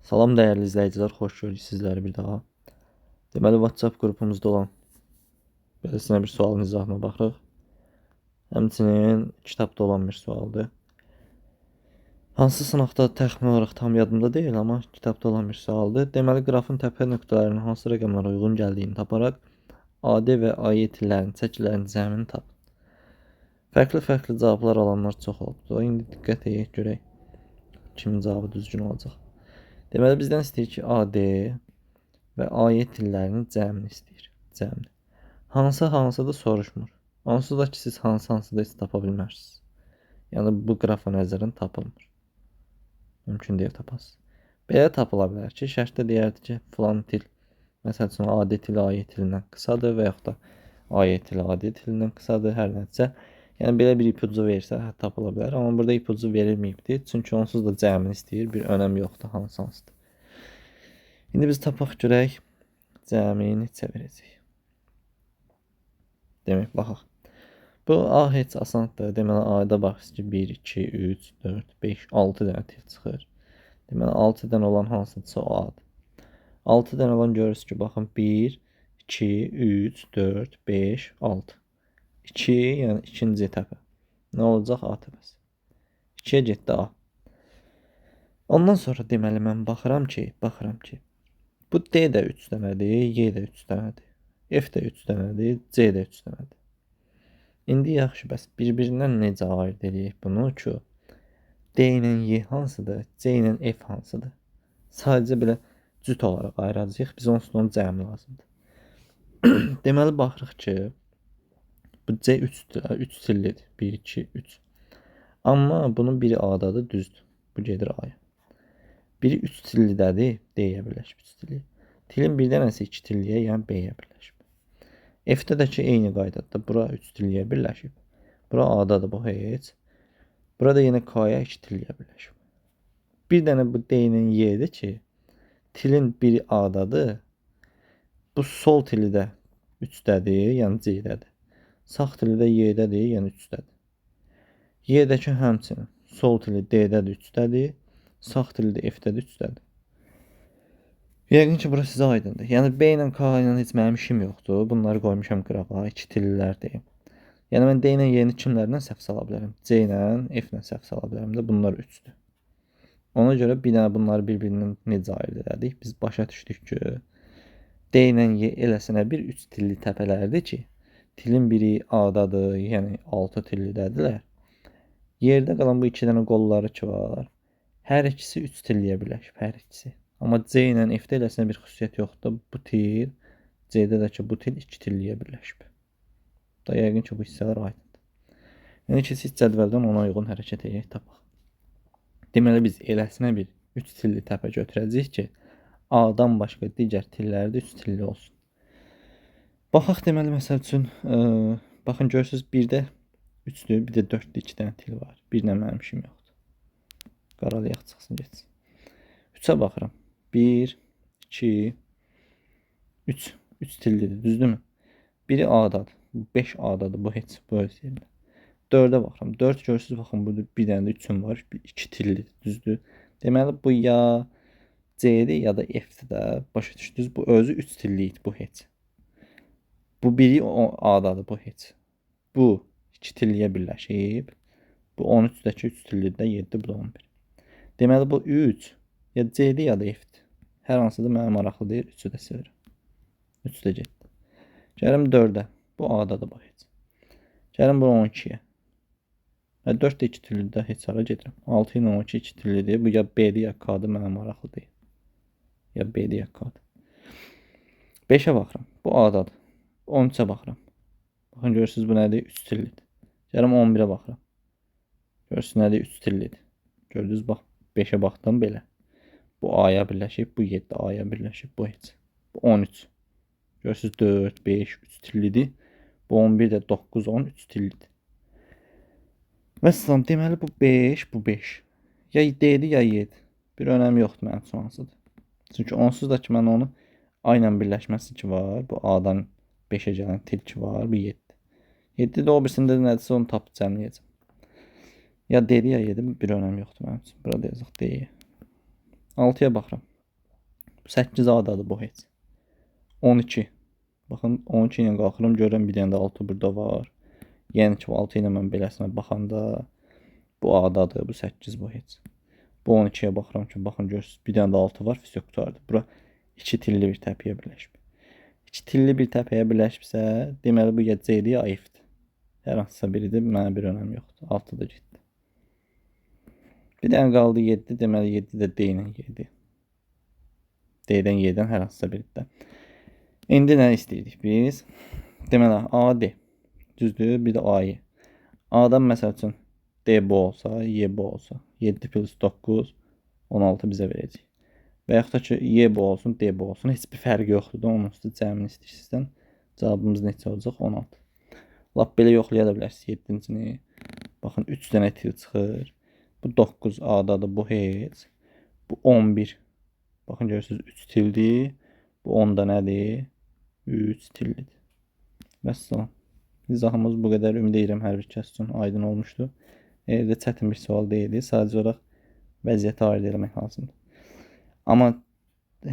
Salam dəyərli izləyicilər, xoş gördük sizləri bir daha. Deməli, WhatsApp qrupumuzda olan beləsinə bir sualın izahına baxırıq. Həmçinin kitabda olan bir sualdır. Hansı sınaqda təxmin olaraq tam yadımda deyil, amma kitabda olan bir sualdır. Deməli, qrafın təpə nöqtələrinin hansı rəqəmlərə uyğun gəldiyini taparaq AD və AE tillərinin çəkilərinin cəmini tapın. Fərqli cavablar alanlar çox oldu. İndi diqqət edək görək kimin cavabı düzgün olacaq. Deməli, bizdən istəyir ki, AD və AE tillərinin cəmini istəyir. Cəmini. Hansıdır soruşmur. Onsuz da ki, siz hansıdır heç tapa bilmərsiniz. Yəni, bu qrafa nəzərən tapılmır. Mümkün deyil tapasınız. Belə tapıla bilər ki, şərtdə deyərdi ki, filan til, məsəl üçün, AD tili AE tilindən qısadır və yaxud da AE tili AD tilindən qısadır, hər nəticə. Yəni, belə bir ipucu versə, tapıla bilər. Amma burada ipucu verilməyibdir. Çünki onsuz da cəmini istəyir. Bir önəm yoxdur, hansıdır. İndi biz tapaq görək, cəmi neçə verəcək. Demək, baxaq. Bu A heç asandır. Deməli, A-da baxırız ki, 1, 2, 3, 4, 5, 6 dənə til çıxır. Deməli, 6 dənə olan hansıdırsa o A-dır. 6 dənə olan görürüz ki, baxın, 1, 2, 3, 4, 5, 6. 2, yəni ikinci təpə. Nə olacaq? A təpəsi. 2-yə getdi A. Ondan sonra deməli, mən baxıram ki, bu D də 3 dənədir, Y də 3 dənədir. F də 3 dənədir, C də 3 dənədir. İndi yaxşı, bəs bir-birindən necə ayırt edəyik bunu ki, D ilə Y hansıdır, C ilə F hansıdır? Sadəcə belə cüt olaraq ayıracağıq, biz onsuz onun cəmi lazımdır. Deməli, baxırıq ki, bu C 3 tillidir, 1, 2, 3. Amma bunun biri A-dadır, düzdür, bu gedir A-ya. Biri 3 tillidədir, D-yə birləşib 3 tilli. Tilin bir dənəsi 2 tilliyə, yəni B-yə birləşib. F-də də ki, eyni qaydadır. Bura 3 tilliyə birləşib. Bura A-dadır, bu heç. Burada yenə K-ya 2 tilliyə birləşib. Bir dənə bu D ilə Y-dir ki, tilin biri A-dadır. Bu sol tili də 3-dədir, yəni C-dədir. Sağ tili də Y-dədir, yəni 3-dədir. Y-dəki həmçinin sol tili D-dədir, 3-dədir. Sağ tili də F-dədir, 3-dədir. Yəqin ki, bura sizə aydındır. Yəni, B ilə K ilə heç mənim işim yoxdur. Bunları qoymuşam qrafa, 2 tillilərdir. Yəni, mən D ilə Y-ni kimlərlə səhv sala bilərəm? C ilə F ilə səhv sala bilərəm də, bunlar 3-dür. Ona görə bir dənə bunları bir-birindən necə ayırt edədik? Biz başa düşdük ki, D ilə Y eləsinə bir 3 tilli təpələrdir ki, tilin biri A-dadır, yəni 6 tillidədirlər. Yerdə qalan bu 2 dənə qolları ki var, hər ikisi 3 tilliyə birləşib, hər ikisi. Amma C ilə F-də eləsinə bir xüsusiyyət yoxdur. Bu til, C-də də ki, bu til 2 tilliyə birləşib. Da yəqin ki, bu hissələr aydındır. Yəni ki, siz cədvəldən ona uyğun hərəkət edək, tapaq. Deməli, biz eləsinə bir 3 tilli təpə götürəcəyik ki, A-dan başqa digər tillərdə 3 tilli olsun. Baxaq, deməli, məsəl üçün, baxın, görürsünüz, 1-də 3-dür, bir də 4-də 2 dənə til var. 1-lə mənim işim yoxdur. Qaralayaq çıxsın, geçsin. 3-ə baxıram. 1, 2, 3. 3 tillidir, düzdürmü? Biri A-dadır. 5 A-dadır. Bu heç, bu öz yerində. 4-ə baxıram. 4 görürsünüz, baxın, burada bir dənə də 3'üm var. 2 tillidir, düzdür? Deməli, bu ya C-dir, ya da F-dir də. Başa düşdünüz? Bu özü 3 tilliydi, bu heç. Bu biri A-dadır, bu heç. Bu 2 tilliyə birləşib. Bu 13-dəki 3 tillidir də 7, bu da 11. Deməli, bu 3 ya C-dir, ya da F-dir. Hər hansıdır mənə maraqlı deyil, 3-ü də sevirəm. 3 də getdi. Gəlim 4-ə. Bu A-dadır, bu heç. Gəlim bu 12-yə. 4 də 2 tillidir, heç hara gedirəm. 6 ilə 12 2 tillidir. Bu ya B-dir, ya K-dır, mənə maraqlı deyil. Ya B-dir, ya K-dır. 5-ə baxıram. Bu A-dadır. 13-ə baxıram. Baxın, görürsünüz, bu nədir? 3 tillidir. Gəlim 11-ə baxıram. Görürsünüz, nədir? 3 tillidir. Gördünüz, bax, 5-ə baxdım belə. Bu A-ya birləşib, bu 7 A-ya birləşib, bu heç. Bu 13. Görürsünüz, 4, 5, 3 tillidir. Bu 11 də 9, 10, 3 tillidir. Məsələn, deməli, bu 5, bu 5. Ya D-dir, ya Y-dir. Bir önəmi yoxdur mənim üçün hansıdır. Çünki onsuz da ki, mən onu A ilə birləşməsi ki var. Bu A-dan 5-ə gələn til ki var, bu 7. 7 də o birisində nədirsə onu tapıb cəmləyəcəm. Ya D-dir, ya Y-dir, bir önəmi yoxdur mənim üçün. Burada yazıq D-yə. 6-ya baxıram. 8 adadır bu heç. 12. Baxın 12 ilə qalxıram, görürəm bir dənə də 6 burada var. Yəni ki 6 ilə mən beləsinə baxanda bu adadır, bu 8 bu heç. Bu 12'ye baxıram ki, baxın görürsünüz bir dənə də 6 var, fisio qutardı. Bura 2 tilli bir təpiyə birləşib. 2 tilli bir təpiyə birləşibsə, deməli bu ya C-dir ya F-dir. Hər hansısa biridir, mənə bir önəm yoxdur. 6 da getdi. Bir dənə qaldı 7, deməli 7 də D ilə 7. D-dən Y-dən hər hansısa biridir. İndi nə istəyirdik biz? Deməli A-D. Düzdür, bir də A-Y. A-dan məsəl üçün D bu olsa, Y bu olsa, 7 plus 9, 16 bizə verəcək. Və yaxud da ki, Y bu olsun, D bu olsun. Heç bir fərqi yoxdur da, onun üstü cəmini istəyirsən. Cavabımız neçə olacaq? 16. Lap belə yoxlaya da bilərsiniz 7-cini. Baxın, 3 dənə til çıxır. Bu 9 A-dadır, bu heç. Bu 11. Baxın, görürsünüz 3 tildir. Bu 10 da nədir? 3 tillidir. Vəssalam. İzahımız bu qədər. Ümid edirəm hər bir kəs üçün aydın olmuşdur. Evdə çətin bir sual deyildi. Sadəcə olaraq vəziyyəti ayırd etmək lazımdır. Amma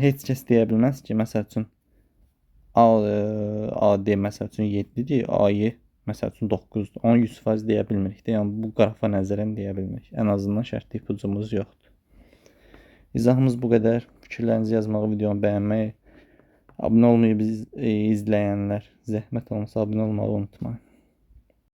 heç kəs deyə bilməz ki, məsəl üçün AD məsəl üçün 7-dir, AY məsəl üçün 9-dur. Onu 100% deyə bilmirik də. Yəni bu qrafa nəzərən deyə bilmirik. Ən azından şərtli ipucumuz yoxdur. İzahımız bu qədər. Fikirlərinizi yazmağı, videonu bəyənməyi, abunə olmayı izləyənlər zəhmət olmasa abunə olmağı unutmayın.